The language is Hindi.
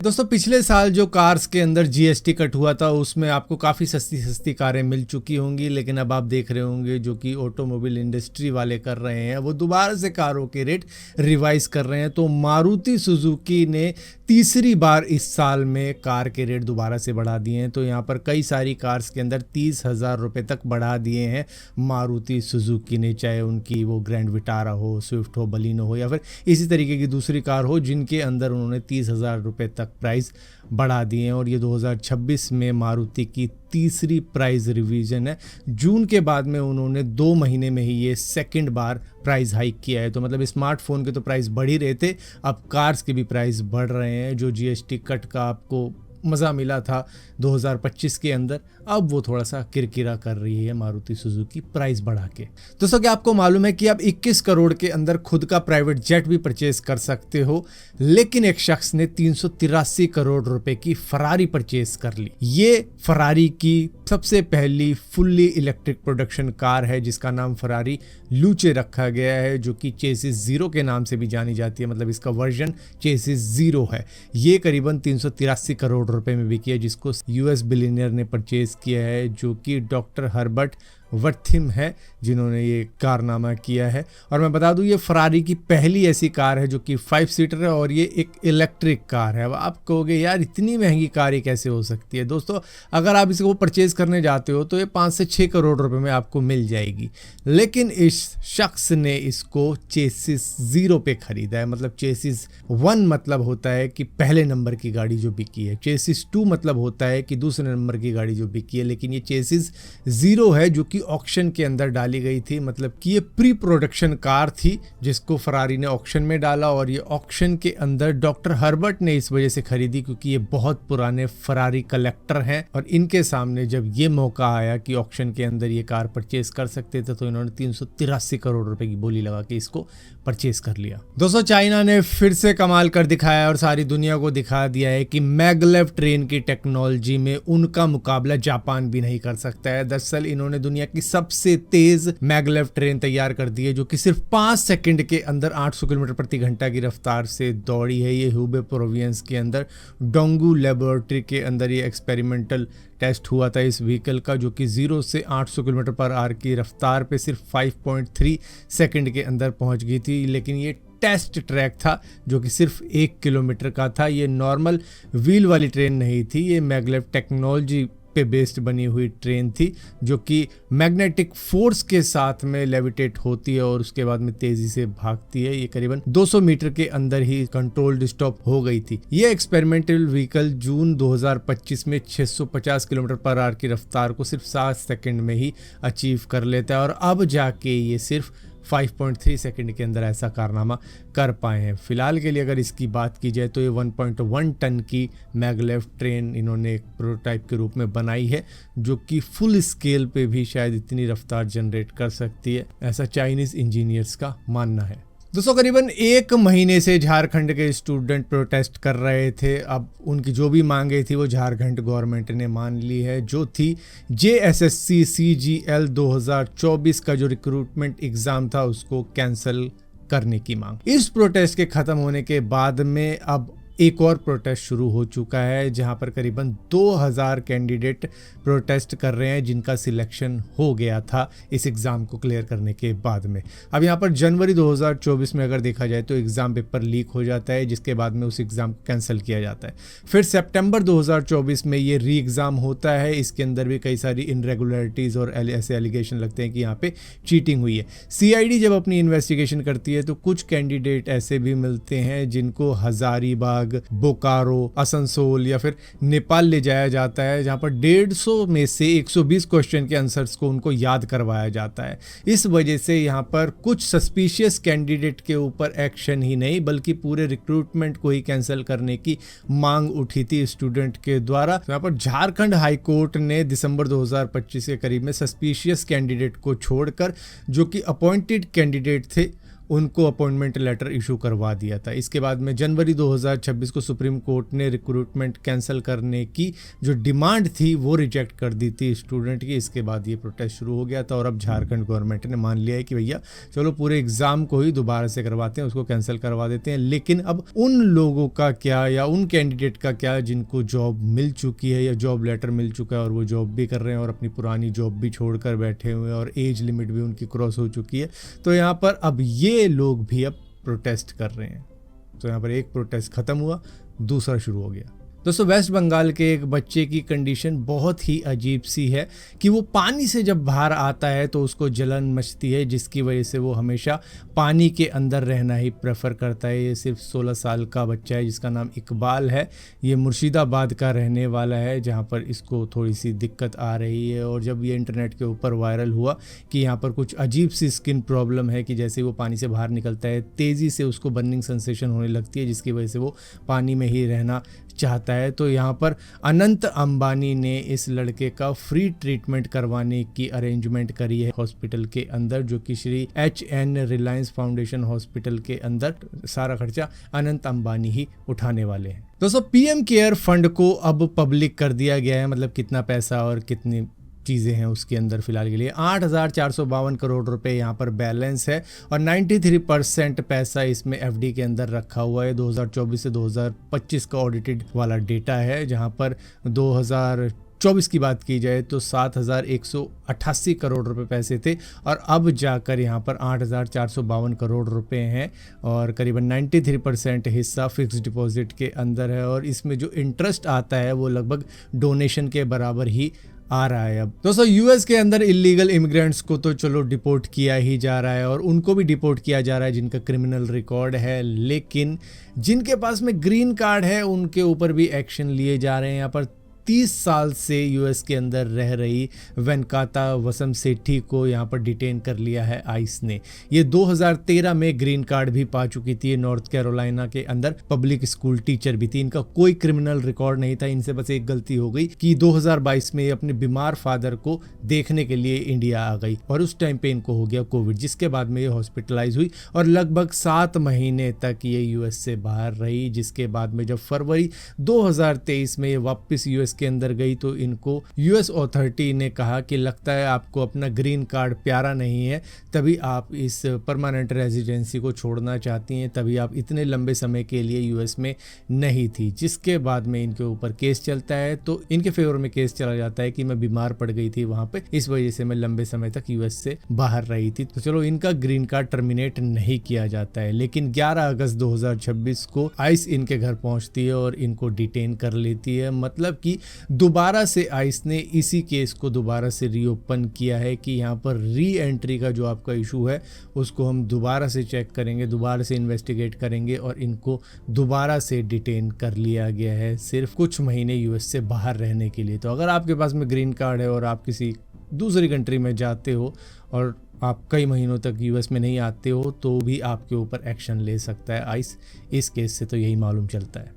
दोस्तों पिछले साल जो कार्स के अंदर जीएसटी कट हुआ था उसमें आपको काफ़ी सस्ती सस्ती कारें मिल चुकी होंगी, लेकिन अब आप देख रहे होंगे जो कि ऑटोमोबाइल इंडस्ट्री वाले कर रहे हैं वो दोबारा से कारों के रेट रिवाइज कर रहे हैं। तो मारुति सुजुकी ने तीसरी बार इस साल में कार के रेट दोबारा से बढ़ा दिए हैं। तो यहाँ पर कई सारी कार्स के अंदर 30,000 रुपये तक बढ़ा दिए हैं मारुति सुजुकी ने, चाहे उनकी वो ग्रैंड विटारा हो, स्विफ्ट हो, बलिनो हो या फिर इसी तरीके की दूसरी कार हो जिनके अंदर उन्होंने 30,000 रुपये तक प्राइस बढ़ा दिए हैं। और ये 2026 में मारुति की तीसरी प्राइस रिवीजन है। जून के बाद में उन्होंने 2 महीने में ही ये सेकंड बार प्राइस हाइक किया है। तो मतलब स्मार्टफोन के तो प्राइस बढ़ ही रहे थे, अब कार्स के भी प्राइस बढ़ रहे हैं। जो जीएसटी कट का आपको मज़ा मिला था 2025 के अंदर, अब वो थोड़ा सा किरकिरा कर रही है मारुति सुजुकी प्राइस बढ़ा के। दोस्तों क्या आपको मालूम है कि आप 21 करोड़ के अंदर खुद का प्राइवेट जेट भी परचेज कर सकते हो, लेकिन एक शख्स ने 383 करोड़ रुपए की फरारी परचेज कर ली। ये फरारी की सबसे पहली फुल्ली इलेक्ट्रिक प्रोडक्शन कार है जिसका नाम फरारी लूचे रखा गया है, जो कि चेसिस जीरो के नाम से भी जानी जाती है। मतलब इसका वर्जन चेसिस जीरो है। ये करीबन 383 करोड़ रुपए में बिकी है, जिसको यूएस बिलियनियर ने परचेज किया है, जो कि डॉक्टर हर्बर्ट वर्थिम है जिन्होंने ये कारनामा किया है। और मैं बता दूं ये फरारी की पहली ऐसी कार है जो कि 5 सीटर है और ये एक इलेक्ट्रिक कार है। अब आप कहोगे यार इतनी महंगी कार ये कैसे हो सकती है। दोस्तों अगर आप इसको परचेज करने जाते हो तो ये 5 से 6 करोड़ रुपए में आपको मिल जाएगी, लेकिन इस शख्स ने इसको चेसिस जीरो पे खरीदा है। मतलब चेसिस 1 मतलब होता है कि पहले नंबर की गाड़ी जो बिकी है, चेसिस 2 मतलब होता है कि दूसरे नंबर की गाड़ी जो बिकी है, लेकिन ये चेसिस जीरो है जो कि ऑक्शन के अंदर डाली गई थी। मतलब कि ये प्री प्रोडक्शन कार थी जिसको फरारी ने ऑक्शन में डाला, और ये ऑक्शन के अंदर डॉक्टर हर्बर्ट ने इस वजह से खरीदी क्योंकि ये बहुत पुराने फरारी कलेक्टर हैं और इनके सामने जब ये मौका आया कि ऑक्शन के अंदर ये कार परचेज कर सकते थे तो इन्होंने 383 करोड़ रुपए की बोली लगा के इसको परचेज कर लिया। दोस्तों चाइना ने फिर से कमाल कर दिखाया और सारी दुनिया को दिखा दिया है कि मैगलेव ट्रेन की टेक्नोलॉजी में उनका मुकाबला जापान भी नहीं कर सकता है। दरअसल इन्होंने दुनिया की सबसे तेज मैगलेव ट्रेन तैयार कर दी है जो कि सिर्फ 5 सेकंड के अंदर 800 किलोमीटर प्रति घंटा की रफ्तार से दौड़ी है। ये ह्यूबे प्रोविंस के अंदर डोंगू लेबोरेटरी के अंदर ये एक्सपेरिमेंटल टेस्ट हुआ था इस व्हीकल का, जो कि 0 से 800 किलोमीटर पर आवर की रफ्तार पे सिर्फ 5.3 सेकंड के अंदर पहुंच गई थी। लेकिन ये टेस्ट ट्रैक था जो कि सिर्फ 1 किलोमीटर का था। ये नॉर्मल व्हील वाली ट्रेन नहीं थी, ये मैगलेव टेक्नोलॉजी पे बेस्ड बनी हुई ट्रेन थी जो कि मैग्नेटिक फोर्स के साथ में लेविटेट होती है और उसके बाद में तेजी से भागती है। ये करीबन 200 मीटर के अंदर ही कंट्रोल्ड स्टॉप हो गई थी। ये एक्सपेरिमेंटल व्हीकल जून 2025 में 650 किलोमीटर पर आवर की रफ्तार को सिर्फ 7 सेकंड में ही अचीव कर लेता है, और अब जाके ये सिर्फ 5.3 सेकंड के अंदर ऐसा कारनामा कर पाए हैं। फिलहाल के लिए अगर इसकी बात की जाए तो ये 1.1 टन की मैगलेव ट्रेन इन्होंने एक प्रोटोटाइप के रूप में बनाई है जो कि फुल स्केल पे भी शायद इतनी रफ्तार जनरेट कर सकती है, ऐसा चाइनीज इंजीनियर्स का मानना है। दोस्तों करीबन 1 महीने से झारखंड के स्टूडेंट प्रोटेस्ट कर रहे थे। अब उनकी जो भी मांगे थी वो झारखंड गवर्नमेंट ने मान ली है, जो थी JSSC CGL 2024 का जो रिक्रूटमेंट एग्जाम था उसको कैंसिल करने की मांग। इस प्रोटेस्ट के खत्म होने के बाद में अब एक और प्रोटेस्ट शुरू हो चुका है जहां पर करीबन 2000 कैंडिडेट प्रोटेस्ट कर रहे हैं जिनका सिलेक्शन हो गया था इस एग्ज़ाम को क्लियर करने के बाद में। अब यहां पर जनवरी 2024 में अगर देखा जाए तो एग्ज़ाम पेपर लीक हो जाता है, जिसके बाद में उस एग्ज़ाम को कैंसिल किया जाता है। फिर सितंबर 2024 में ये री एग्ज़ाम होता है। इसके अंदर भी कई सारी इनरेगुलरिटीज़ और ऐसे एलिगेशन लगते हैं कि यहाँ पे चीटिंग हुई है। CID जब अपनी इन्वेस्टिगेशन करती है तो कुछ कैंडिडेट ऐसे भी मिलते हैं जिनको हजारीबाग, बोकारो, आसनसोल या फिर नेपाल ले जाया जाता है, जहां पर 150 में से 120 क्वेश्चन के आंसर्स को उनको याद करवाया जाता है। इस वजह से यहां पर कुछ सस्पिशियस कैंडिडेट के ऊपर एक्शन ही नहीं बल्कि पूरे रिक्रूटमेंट को ही कैंसिल करने की मांग उठी थी स्टूडेंट के द्वारा। तो यहाँ पर झारखंड हाई कोर्ट ने दिसंबर 2025 के करीब में सस्पिशियस कैंडिडेट को छोड़कर जो कि अपॉइंटेड कैंडिडेट थे उनको अपॉइंटमेंट लेटर इशू करवा दिया था। इसके बाद में जनवरी 2026 को सुप्रीम कोर्ट ने रिक्रूटमेंट कैंसिल करने की जो डिमांड थी वो रिजेक्ट कर दी थी स्टूडेंट की। इसके बाद ये प्रोटेस्ट शुरू हो गया था और अब झारखंड गवर्नमेंट ने मान लिया है कि भैया चलो पूरे एग्ज़ाम को ही दोबारा से करवाते हैं, उसको कैंसिल करवा देते हैं। लेकिन अब उन लोगों का क्या या उन कैंडिडेट का क्या जिनको जॉब मिल चुकी है या जॉब लेटर मिल चुका है और वो जॉब भी कर रहे हैं और अपनी पुरानी जॉब भी छोड़कर बैठे हुए हैं और एज लिमिट भी उनकी क्रॉस हो चुकी है, तो यहाँ पर अब ये लोग भी अब प्रोटेस्ट कर रहे हैं। तो यहाँ पर एक प्रोटेस्ट खत्म हुआ, दूसरा शुरू हो गया। दोस्तों वेस्ट बंगाल के एक बच्चे की कंडीशन बहुत ही अजीब सी है कि वो पानी से जब बाहर आता है तो उसको जलन मचती है, जिसकी वजह से वो हमेशा पानी के अंदर रहना ही प्रेफर करता है। ये सिर्फ 16 साल का बच्चा है जिसका नाम इकबाल है। ये मुर्शिदाबाद का रहने वाला है जहाँ पर इसको थोड़ी सी दिक्कत आ रही है। और जब ये इंटरनेट के ऊपर वायरल हुआ कि यहाँ पर कुछ अजीब सी स्किन प्रॉब्लम है कि जैसे वो पानी से बाहर निकलता है तेज़ी से उसको बर्निंग सेंसेशन होने लगती है, जिसकी वजह से वो पानी में ही रहना चाहता है। तो यहाँ पर अनंत अंबानी ने इस लड़के का फ्री ट्रीटमेंट करवाने की अरेंजमेंट करी है हॉस्पिटल के अंदर, जो कि Shri HN Reliance foundation hospital के अंदर सारा खर्चा अनंत अंबानी ही उठाने वाले हैं। दोस्तों PM केयर फंड को अब पब्लिक कर दिया गया है, मतलब कितना पैसा और कितनी चीज़ें हैं उसके अंदर फिलहाल के लिए 8,452 करोड़ रुपए यहाँ पर बैलेंस है और 93% पैसा इसमें FD के अंदर रखा हुआ है। 2024 से 2025 का ऑडिटेड वाला डेटा है, जहाँ पर 2024 की बात की जाए तो 7,188 करोड़ रुपए पैसे थे और अब जाकर यहाँ पर 8,452 करोड़ रुपए हैं और करीबन 93% हिस्सा फिक्स डिपॉजिट के अंदर है और इसमें जो इंटरेस्ट आता है वो लगभग डोनेशन के बराबर ही आ रहा है। अब दोस्तों US के अंदर इलीगल इमिग्रेंट्स को तो चलो डिपोर्ट किया ही जा रहा है और उनको भी डिपोर्ट किया जा रहा है जिनका क्रिमिनल रिकॉर्ड है, लेकिन जिनके पास में ग्रीन कार्ड है उनके ऊपर भी एक्शन लिए जा रहे हैं। यहाँ पर 30 साल से US के अंदर रह रही वेंकाता वसम सेठी को यहाँ पर डिटेन कर लिया है आइस ने। ये 2013 में ग्रीन कार्ड भी पा चुकी थी, नॉर्थ कैरोलिना के अंदर पब्लिक स्कूल टीचर भी थी। इनका कोई क्रिमिनल रिकॉर्ड नहीं था, इनसे बस एक गलती हो गई कि 2022 में ये अपने बीमार फादर को देखने के लिए इंडिया आ गई और उस टाइम पे इनको हो गया कोविड, जिसके बाद में ये हॉस्पिटलाइज हुई और लगभग 7 महीने तक ये US से बाहर रही। जिसके बाद में जब फरवरी 2023 में ये वापस US के अंदर गई तो इनको US अथॉरिटी ने कहा कि लगता है आपको अपना ग्रीन कार्ड प्यारा नहीं है, तभी आप इस परमानेंट रेजिडेंसी को छोड़ना चाहती हैं, तभी आप इतने लंबे समय के लिए US में नहीं थी। जिसके बाद में इनके ऊपर केस चलता है तो इनके फेवर में केस चला जाता है कि मैं बीमार पड़ गई थी वहां पे, इस वजह से मैं लंबे समय तक US से बाहर रही थी। तो चलो इनका ग्रीन कार्ड टर्मिनेट नहीं किया जाता है, लेकिन 11 अगस्त 2026 को आइस इनके घर पहुंचती है और इनको डिटेन कर लेती है। मतलब कि दोबारा से आइस ने इसी केस को दोबारा से रीओपन किया है कि यहाँ पर री एंट्री का जो आपका इशू है उसको हम दोबारा से चेक करेंगे, दोबारा से इन्वेस्टिगेट करेंगे और इनको दोबारा से डिटेन कर लिया गया है सिर्फ कुछ महीने US से बाहर रहने के लिए। तो अगर आपके पास में ग्रीन कार्ड है और आप किसी दूसरी कंट्री में जाते हो और आप कई महीनों तक US में नहीं आते हो तो भी आपके ऊपर एक्शन ले सकता है आइस। इस केस से तो यही मालूम चलता है।